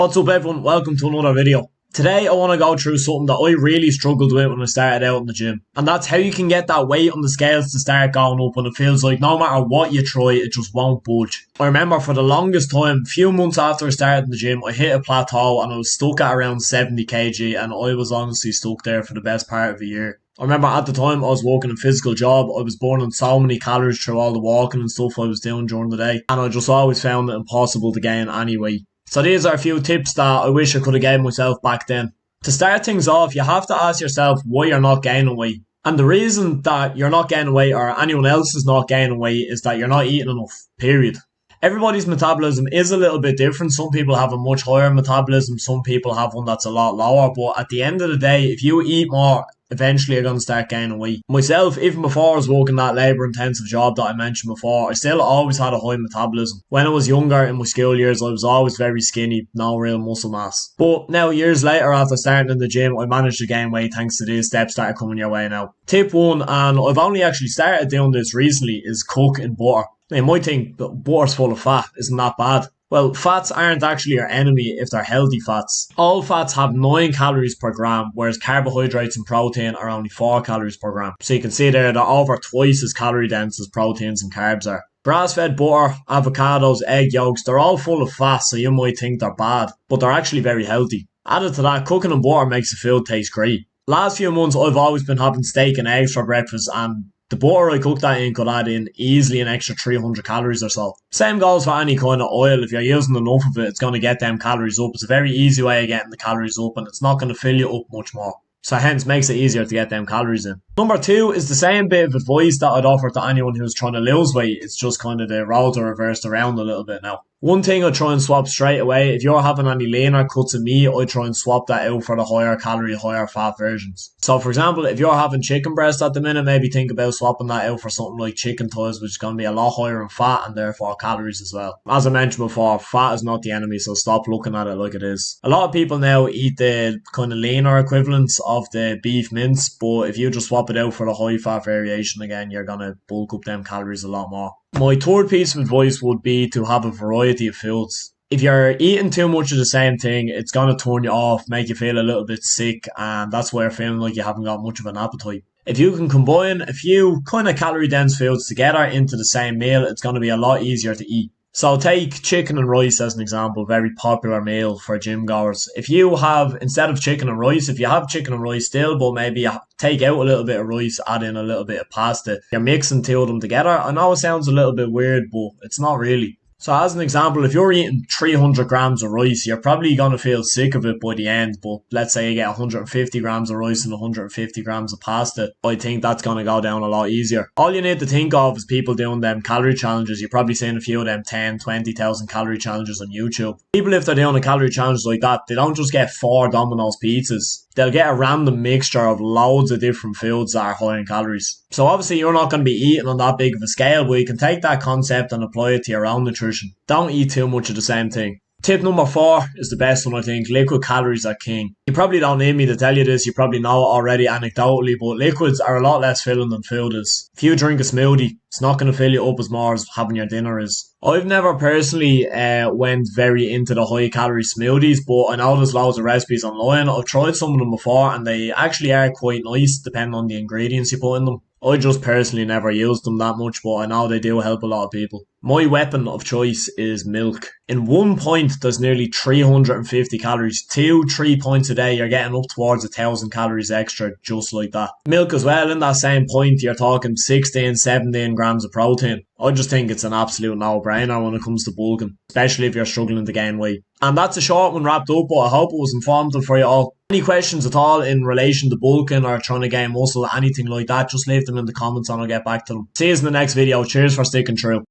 What's up everyone, welcome to another video. Today I want to go through something that I really struggled with when I started out in the gym. And that's how you can get that weight on the scales to start going up when it feels like no matter what you try, it just won't budge. I remember for the longest time, a few months after I started in the gym, I hit a plateau and I was stuck at around 70 kg and I was honestly stuck there for the best part of a year. I remember at the time I was working a physical job, I was burning so many calories through all the walking and stuff I was doing during the day, and I just always found it impossible to gain any weight. So these are a few tips that I wish I could have given myself back then. To start things off, you have to ask yourself why you're not gaining weight. And the reason that you're not gaining weight or anyone else is not gaining weight is that you're not eating enough, period. Everybody's metabolism is a little bit different. Some people have a much higher metabolism, some people have one that's a lot lower, but at the end of the day, if you eat more, eventually you're going to start gaining weight. Myself, even before I was working that labour intensive job that I mentioned before, I still always had a high metabolism. When I was younger in my school years, I was always very skinny, no real muscle mass. But now years later after starting in the gym, I managed to gain weight thanks to these steps that are coming your way now. Tip 1, and I've only actually started doing this recently, is cook in butter. Now you might think butter's full of fat, isn't that bad? Well, fats aren't actually your enemy if they're healthy fats. All fats have 9 calories per gram, whereas carbohydrates and protein are only 4 calories per gram. So you can see there they're over twice as calorie dense as proteins and carbs are. Grass-fed butter, avocados, egg yolks, they're all full of fat, so you might think they're bad, but they're actually very healthy. Added to that, cooking in butter makes the food taste great. Last few months I've always been having steak and eggs for breakfast, and the butter I cook that in could add in easily an extra 300 calories or so. Same goes for any kind of oil. If you're using enough of it, it's going to get them calories up. It's a very easy way of getting the calories up, and it's not going to fill you up much more. So hence makes it easier to get them calories in. Number 2 is the same bit of advice that I'd offer to anyone who's trying to lose weight. It's just kind of the roles are reversed around a little bit now. One thing I try and swap straight away, if you're having any leaner cuts of meat, I try and swap that out for the higher calorie, higher fat versions. So for example, if you're having chicken breast at the minute, maybe think about swapping that out for something like chicken thighs, which is going to be a lot higher in fat and therefore calories as well. As I mentioned before, fat is not the enemy, so stop looking at it like it is. A lot of people now eat the kind of leaner equivalents of the beef mince, but if you just swap it out for the high fat variation again, you're going to bulk up them calories a lot more. My third piece of advice would be to have a variety of foods. If you're eating too much of the same thing, it's going to turn you off, make you feel a little bit sick, and that's why you're feeling like you haven't got much of an appetite. If you can combine a few kind of calorie dense foods together into the same meal, it's going to be a lot easier to eat. So take chicken and rice as an example, very popular meal for gym goers. If you have, instead of chicken and rice, if you have chicken and rice still, but maybe you take out a little bit of rice, add in a little bit of pasta, you're mixing two of them together. I know it sounds a little bit weird, but it's not really. So as an example, if you're eating 300 grams of rice, you're probably going to feel sick of it by the end. But let's say you get 150 grams of rice and 150 grams of pasta. I think that's going to go down a lot easier. All you need to think of is people doing them calorie challenges. You've probably seen a few of them 10, 20,000 calorie challenges on YouTube. People, if they're doing a calorie challenge like that, they don't just get 4 Domino's pizzas. They'll get a random mixture of loads of different foods that are high in calories. So obviously you're not going to be eating on that big of a scale, but you can take that concept and apply it to your own nutrition. Don't eat too much of the same thing. Tip number 4 is the best one, I think. Liquid calories are king. You probably don't need me to tell you this, you probably know it already anecdotally, but liquids are a lot less filling than food is. If you drink a smoothie, it's not going to fill you up as more as having your dinner is. I've never personally went very into the high calorie smoothies, but I know there's loads of recipes online. I've tried some of them before and they actually are quite nice depending on the ingredients you put in them. I just personally never used them that much, but I know they do help a lot of people. My weapon of choice is milk. In 1 pint, there's nearly 350 calories. 2-3 pints a day, you're getting up towards 1,000 calories extra just like that. Milk as well, in that same pint, you're talking 16, 17 grams of protein. I just think it's an absolute no-brainer when it comes to bulking, especially if you're struggling to gain weight. And that's a short one wrapped up, but I hope it was informative for you all. Any questions at all in relation to bulking or trying to gain muscle, anything like that, just leave them in the comments and I'll get back to them. See you in the next video. Cheers for sticking through.